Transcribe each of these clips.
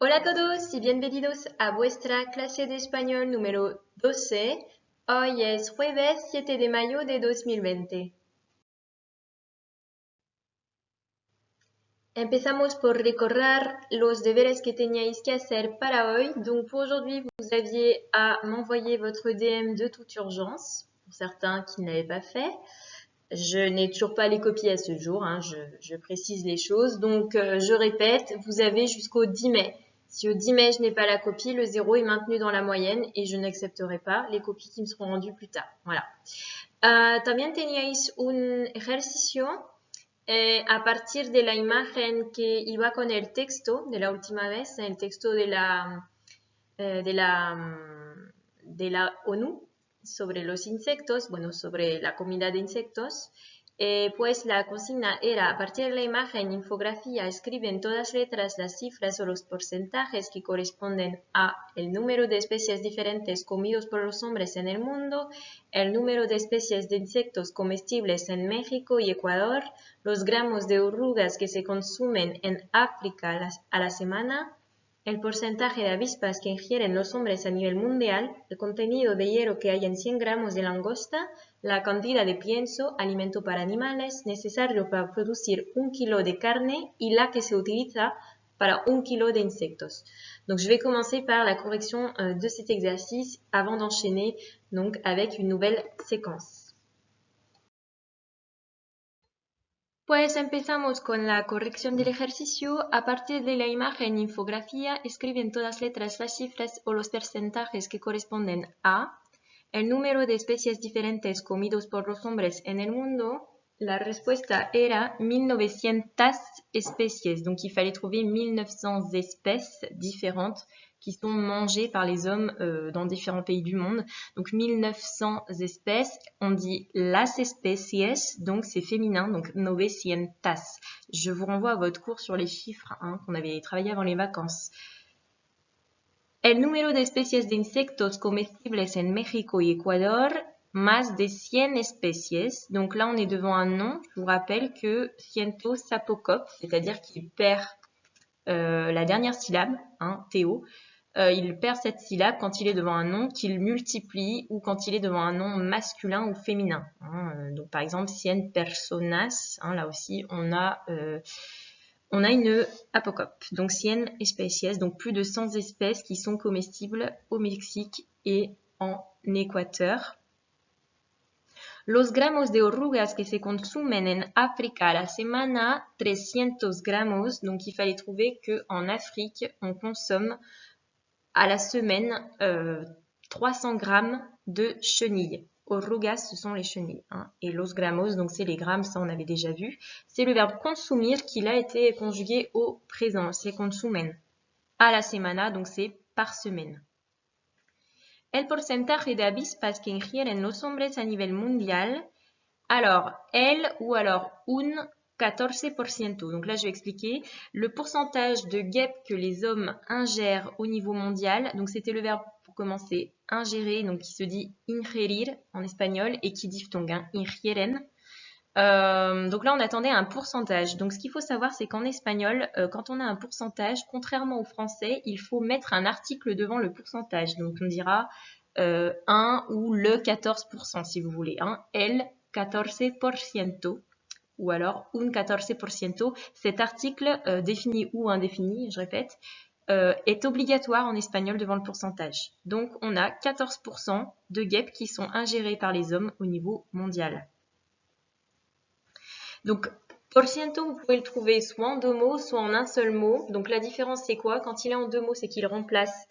Hola a todos y bienvenidos a vuestra clase de español número 12. Hoy es jueves 7 de mayo de 2020. Empezamos por recordar los deberes que teníais que hacer para hoy. Donc pour aujourd'hui, vous aviez à m'envoyer votre DM de toute urgence, pour certains qui n'avaient pas fait. Je n'ai toujours pas les copies à ce jour, je précise les choses. Donc je répète, vous avez jusqu'au 10 mai. Si au 10 mai je n'ai pas la copie, le 0 est maintenu dans la moyenne et je n'accepterai pas les copies qui me seront rendues plus tard. Voilà. También teníais un ejercicio a partir de la imagen que iba con el texto de la última vez, el texto de la ONU sobre los insectos, bueno, sobre la comida de insectos. Pues la consigna era, a partir de la imagen, infografía, escriben todas letras las cifras o los porcentajes que corresponden a el número de especies diferentes comidos por los hombres en el mundo, el número de especies de insectos comestibles en México y Ecuador, los gramos de orugas que se consumen en África a la semana, el porcentaje de avispas que ingieren los hombres a nivel mundial, el contenido de hierro que hay en 100 gramos de langosta, la cantidad de pienso, alimento para animales, necesario para producir 1 kilo de carne y la que se utiliza para 1 kilo de insectos. Donc je vais commencer par la correction de cet exercice avant d'enchaîner donc avec une nouvelle séquence. Pues empezamos con la corrección del ejercicio. A partir de la imagen infografía, escriben todas letras las cifras o los porcentajes que corresponden a el número de especies diferentes comidos por los hombres en el mundo. La respuesta era 1900 especies. Donc, il fallait trouver 1900 espèces différentes qui sont mangées par les hommes dans différents pays du monde. Donc 1900 espèces, on dit las especies, donc c'est féminin, donc 900. Je vous renvoie à votre cours sur les chiffres qu'on avait travaillé avant les vacances. El número de especies de insectos comestibles en México y Ecuador, más de 100 especies. Donc là, on est devant un nom. Je vous rappelle que ciento sapocop, c'est-à-dire qu'il perd la dernière syllabe, Théo. Il perd cette syllabe quand il est devant un nom qu'il multiplie ou quand il est devant un nom masculin ou féminin. Donc par exemple, 100 personas, là aussi on a une apocope. Donc 100 especies, donc plus de 100 espèces qui sont comestibles au Mexique et en Équateur. Los gramos de orugas que se consumen en África a la semana, 300 gramos. Donc il fallait trouver qu'en Afrique, on consomme à la semaine 300 grammes de chenilles. Orugas, ce sont les chenilles. Et los gramos, donc c'est les grammes, ça on avait déjà vu. C'est le verbe consumir qui a été conjugué au présent. C'est consumen. A la semana, donc c'est par semaine. El porcentaje de avispas que ingieren los hombres a nivel mundial. Alors, el ou alors un 14%. Donc là, je vais expliquer le pourcentage de guêpes que les hommes ingèrent au niveau mondial. Donc, c'était le verbe pour commencer, ingérer, donc qui se dit ingerir en espagnol et qui diphtongue, ingieren. Donc là, on attendait un pourcentage. Donc, ce qu'il faut savoir, c'est qu'en espagnol, quand on a un pourcentage, contrairement au français, il faut mettre un article devant le pourcentage. Donc, on dira 1 ou le 14%, si vous voulez. El 14%. Ou alors un 14%. Cet article défini ou indéfini, je répète, est obligatoire en espagnol devant le pourcentage. Donc, on a 14% de guêpes qui sont ingérées par les hommes au niveau mondial. Donc, porciento, vous pouvez le trouver soit en deux mots, soit en un seul mot. Donc, la différence, c'est quoi? Quand il est en deux mots, c'est qu'il remplace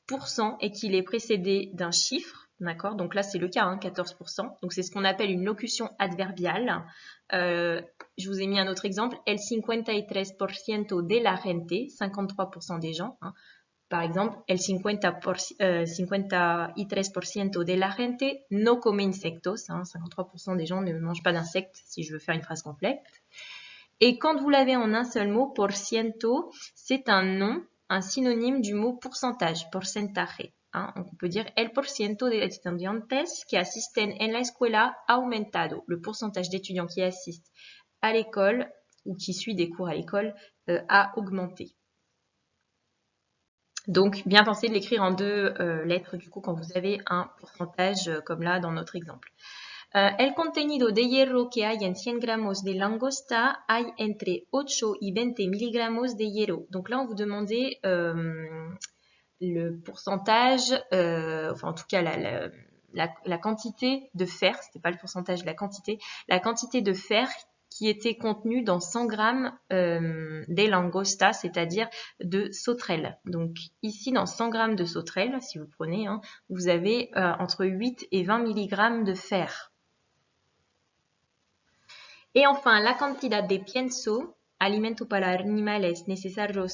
pourcent et qu'il est précédé d'un chiffre. D'accord? Donc là, c'est le cas, 14%. Donc, c'est ce qu'on appelle une locution adverbiale. Je vous ai mis un autre exemple. El 53% de la gente, 53% des gens. Par exemple, el 53% de la gente no come insectos. 53% des gens ne mangent pas d'insectes, si je veux faire une phrase complète. Et quand vous l'avez en un seul mot, porciento, c'est un nom, un synonyme du mot pourcentage, porcentaje. On peut dire el porciento de estudiantes que asisten en la escuela ha aumentado. Le pourcentage d'étudiants qui assistent à l'école ou qui suit des cours à l'école a augmenté. Donc, bien penser de l'écrire en deux lettres, du coup, quand vous avez un pourcentage comme là dans notre exemple. El contenido de hierro que hay en 100 gramos de langosta hay entre 8 y 20 miligramos de hierro. Donc là, on vous demandait le pourcentage, enfin en tout cas la quantité de fer, c'était pas le pourcentage, la quantité de fer qui était contenue dans 100 grammes des langosta, c'est-à-dire de sauterelles. Donc ici, dans 100 grammes de sauterelles, si vous prenez, hein, vous avez entre 8 et 20 milligrammes de fer. Et enfin, la cantidad de pienso, alimento para animales necesario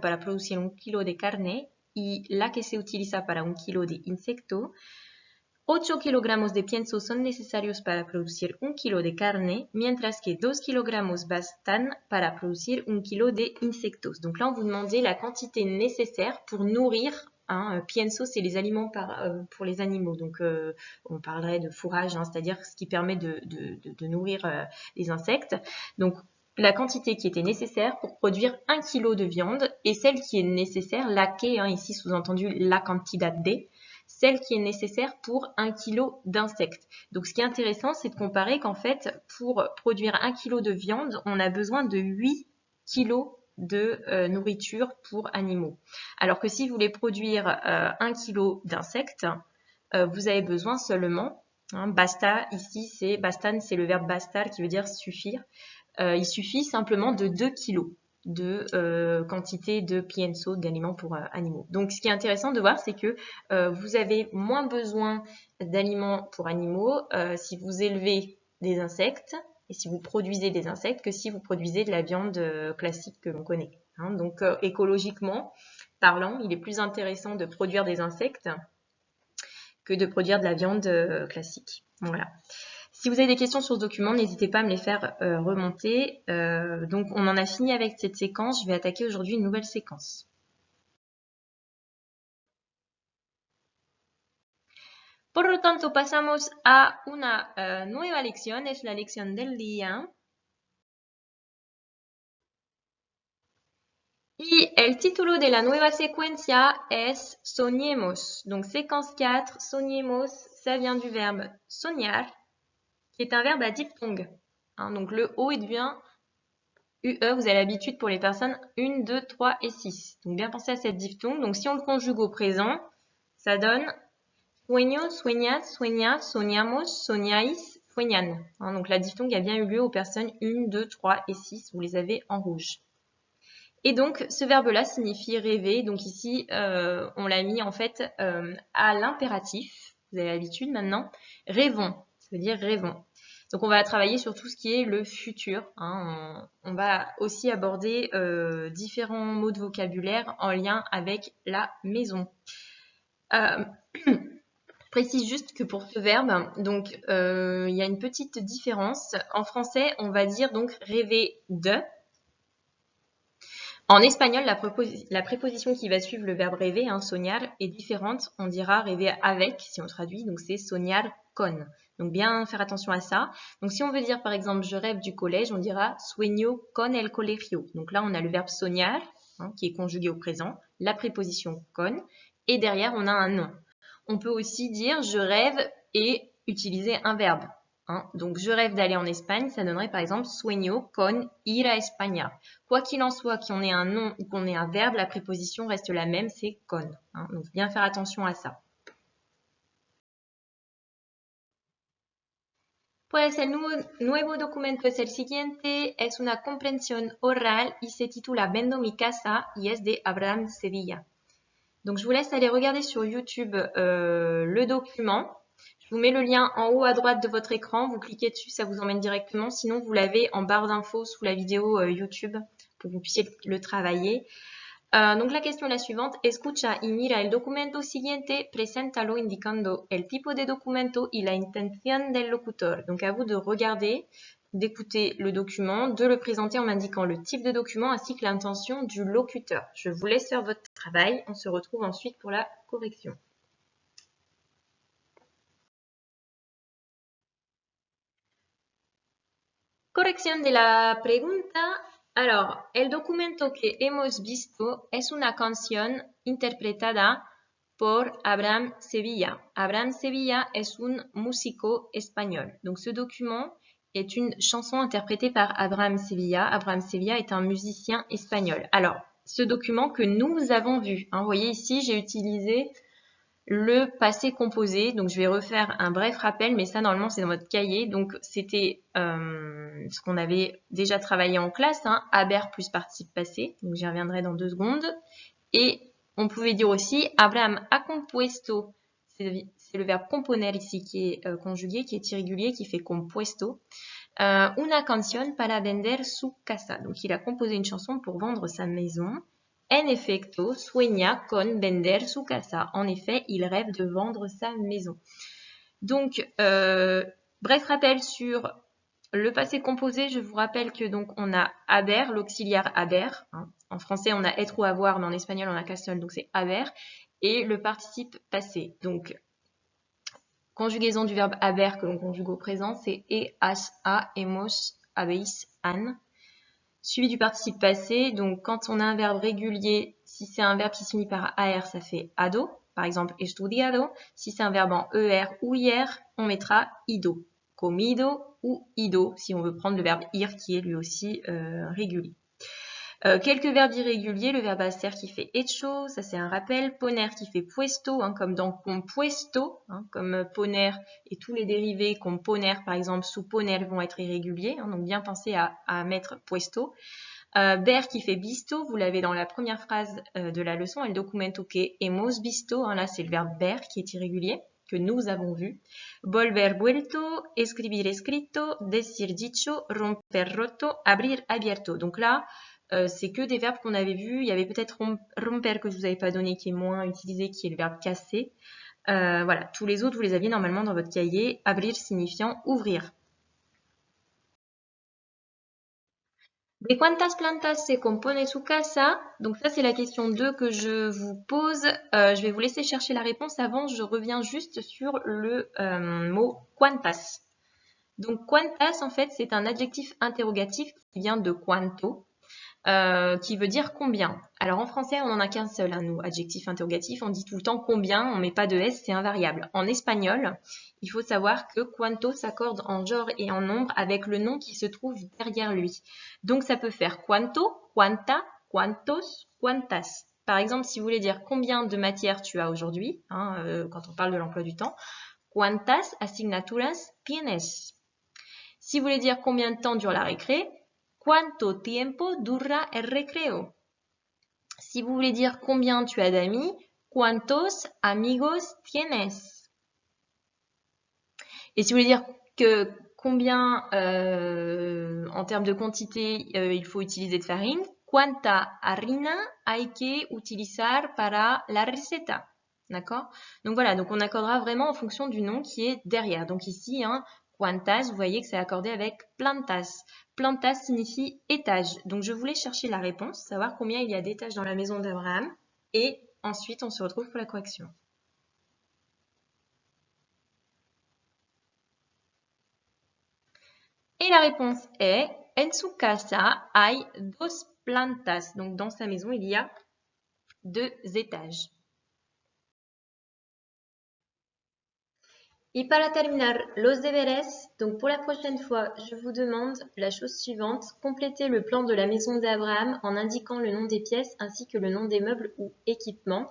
para producir 1 kilo de carne, y la que se utiliza para 1 kilo de insecto. 8 kilogramos de pienso son necesarios para producir 1 kilo de carne, mientras que 2 kilogramos bastan para producir 1 kilo de insectos. Donc là, on vous demandait la quantité nécessaire pour nourrir. Pienso, c'est les aliments pour les animaux. Donc, on parlerait de fourrage, c'est-à-dire ce qui permet de nourrir les insectes. Donc, la quantité qui était nécessaire pour produire 1 kilo de viande et celle qui est nécessaire, la que, ici sous-entendu la cantidad de, celle qui est nécessaire pour 1 kilo d'insectes. Donc, ce qui est intéressant, c'est de comparer qu'en fait, pour produire 1 kilo de viande, on a besoin de 8 kilos de nourriture pour animaux. Alors que si vous voulez produire 1 kilo d'insectes, vous avez besoin seulement, basta, ici, bastan, c'est le verbe bastar qui veut dire suffire. Il suffit simplement de 2 kilos de quantité de pienso, d'aliments pour animaux. Donc, ce qui est intéressant de voir, c'est que vous avez moins besoin d'aliments pour animaux si vous élevez des insectes et si vous produisez des insectes que si vous produisez de la viande classique que l'on connaît. Donc, écologiquement parlant, il est plus intéressant de produire des insectes que de produire de la viande classique. Voilà. Si vous avez des questions sur ce document, n'hésitez pas à me les faire remonter. Donc, on en a fini avec cette séquence. Je vais attaquer aujourd'hui une nouvelle séquence. Por lo tanto, pasamos a una nueva lección. Es la lección del día. Y el título de la nueva secuencia es Soñemos. Donc, séquence 4, soñemos, ça vient du verbe soñar, qui est un verbe à diphtongue. Donc, le O, il devient UE, vous avez l'habitude pour les personnes 1, 2, 3 et 6. Donc, bien penser à cette diphtongue. Donc, si on le conjugue au présent, ça donne sueño, sueñas, sueña, soñamos, soñáis, sueñan. Donc, la diphtongue a bien eu lieu aux personnes 1, 2, 3 et 6. Vous les avez en rouge. Et donc, ce verbe-là signifie rêver. Donc ici, on l'a mis en fait à l'impératif. Vous avez l'habitude maintenant. Rêvons, ça veut dire rêvons. Donc, on va travailler sur tout ce qui est le futur. On va aussi aborder différents mots de vocabulaire en lien avec la maison. Je précise juste que pour ce verbe, donc il y a une petite différence. En français, on va dire donc rêver de. En espagnol, la préposition qui va suivre le verbe rêver, soñar, est différente. On dira rêver avec, si on traduit, donc c'est soñar con. Donc bien faire attention à ça. Donc si on veut dire par exemple je rêve du collège, on dira sueño con el colegio. Donc là on a le verbe soñar, qui est conjugué au présent, la préposition con, et derrière on a un nom. On peut aussi dire je rêve et utiliser un verbe. Donc, je rêve d'aller en Espagne, ça donnerait par exemple sueño con ir a España. Quoi qu'il en soit, qu'on ait un nom ou qu'on ait un verbe, la préposition reste la même, c'est con. Donc, bien faire attention à ça. Pues el nuevo documento es el siguiente, es una comprensión oral y se titula Vendo mi casa y es de Abraham Sevilla. Donc, je vous laisse aller regarder sur YouTube le document. Je vous mets le lien en haut à droite de votre écran. Vous cliquez dessus, ça vous emmène directement. Sinon, vous l'avez en barre d'infos sous la vidéo YouTube pour que vous puissiez le travailler. Donc, la question est la suivante. Escucha y mira el documento siguiente. Preséntalo indicando el tipo de documento y la intención del locutor. Donc, à vous de regarder, d'écouter le document, de le présenter en m'indiquant le type de document ainsi que l'intention du locuteur. Je vous laisse faire votre travail. On se retrouve ensuite pour la correction. Corrección de la pregunta. Alors, el documento que hemos visto es una canción interpretada por Abraham Sevilla. Abraham Sevilla es un músico espagnol. Donc, ce document est une chanson interprétée par Abraham Sevilla. Abraham Sevilla est un musicien espagnol. Alors, ce document que nous avons vu, hein, vous voyez ici, j'ai utilisé le passé composé. Donc, je vais refaire un bref rappel, mais ça, normalement, c'est dans votre cahier. Donc, c'était ce qu'on avait déjà travaillé en classe, hein, haber plus participe passé. Donc, j'y reviendrai dans 2 secondes. Et on pouvait dire aussi Abraham ha compuesto. C'est le verbe componer ici qui est conjugué, qui est irrégulier, qui fait compuesto. Una canción para vender su casa. Donc, il a composé une chanson pour vendre sa maison. En efecto, sueña con vender su casa. En effet, il rêve de vendre sa maison. Donc, bref rappel sur le passé composé. Je vous rappelle que donc on a haber, l'auxiliaire haber. Hein. En français, on a être ou avoir, mais en espagnol, on a qu'un seul, donc c'est haber. Et le participe passé. Donc, conjugaison du verbe haber que l'on conjugue au présent, c'est has, hemos, habéis, han. Suivi du participe passé, donc quand on a un verbe régulier, si c'est un verbe qui se finit par AR, ça fait ado. Par exemple, estudiado. Si c'est un verbe en ER ou IR, on mettra ido. Comido ou ido, si on veut prendre le verbe ir qui est lui aussi régulier. Quelques verbes irréguliers, le verbe hacer qui fait hecho, ça c'est un rappel, poner qui fait puesto, hein, comme dans compuesto, hein, comme poner et tous les dérivés comme poner par exemple, sous poner vont être irréguliers, hein, donc bien penser à mettre puesto. Ber qui fait visto, vous l'avez dans la première phrase de la leçon, el documento que hemos visto, hein, là c'est le verbe ber qui est irrégulier, que nous avons vu. Volver vuelto, escribir escrito, decir dicho, romper roto, abrir abierto. Donc là, c'est que des verbes qu'on avait vus. Il y avait peut-être romper que je vous avais pas donné, qui est moins utilisé, qui est le verbe casser. Voilà, tous les autres, vous les aviez normalement dans votre cahier. Abrir signifiant ouvrir. De cuántas plantas se compone su casa? Donc ça, c'est la question 2 que je vous pose. Je vais vous laisser chercher la réponse. Avant, je reviens juste sur le mot cuántas. Donc cuántas, en fait, c'est un adjectif interrogatif qui vient de cuánto. Qui veut dire combien. Alors en français, on n'en a qu'un seul, hein, nous, adjectif interrogatif. On dit tout le temps combien, on met pas de S, c'est invariable. En espagnol, il faut savoir que cuanto s'accorde en genre et en nombre avec le nom qui se trouve derrière lui. Donc ça peut faire cuanto, cuanta, cuantos, cuantas. Par exemple, si vous voulez dire combien de matières tu as aujourd'hui, hein, quand on parle de l'emploi du temps, cuantas asignaturas tienes. Si vous voulez dire combien de temps dure la récré, ¿cuánto tiempo dura el recreo? Si vous voulez dire combien tu as d'amis, ¿cuántos amigos tienes? Et si vous voulez dire que combien en termes de quantité il faut utiliser de farine, ¿cuánta harina hay que utilizar para la receta? D'accord? Donc voilà, donc on accordera vraiment en fonction du nom qui est derrière. Donc ici, hein, cuantas, vous voyez que c'est accordé avec plantas. Plantas signifie étage. Donc je voulais chercher la réponse, savoir combien il y a d'étages dans la maison d'Abraham. Et ensuite, on se retrouve pour la correction. Et la réponse est en su casa hay 2 plantas. Donc dans sa maison, il y a 2 étages. Et para terminar los deberes, donc pour la prochaine fois, je vous demande la chose suivante, complétez le plan de la maison d'Abraham en indiquant le nom des pièces ainsi que le nom des meubles ou équipements.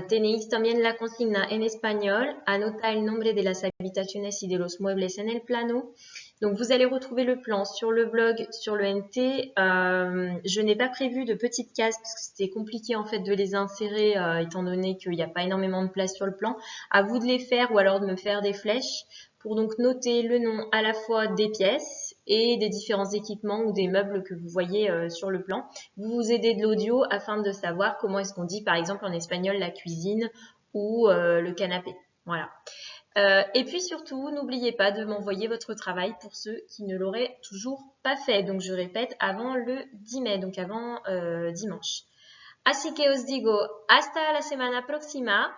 Tenéis también la consigna en espagnol, anota el nombre de las habitaciones y de los muebles en el plano. Donc vous allez retrouver le plan sur le blog, sur le NT. Je n'ai pas prévu de petites cases parce que c'était compliqué en fait de les insérer étant donné qu'il n'y a pas énormément de place sur le plan. À vous de les faire ou alors de me faire des flèches pour donc noter le nom à la fois des pièces et des différents équipements ou des meubles que vous voyez sur le plan. Vous vous aidez de l'audio afin de savoir comment est-ce qu'on dit par exemple en espagnol la cuisine ou le canapé. Voilà. Et puis surtout, n'oubliez pas de m'envoyer votre travail pour ceux qui ne l'auraient toujours pas fait. Donc je répète, avant le 10 mai, donc avant dimanche. Así que os digo hasta la semana próxima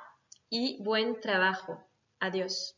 y buen trabajo. Adiós.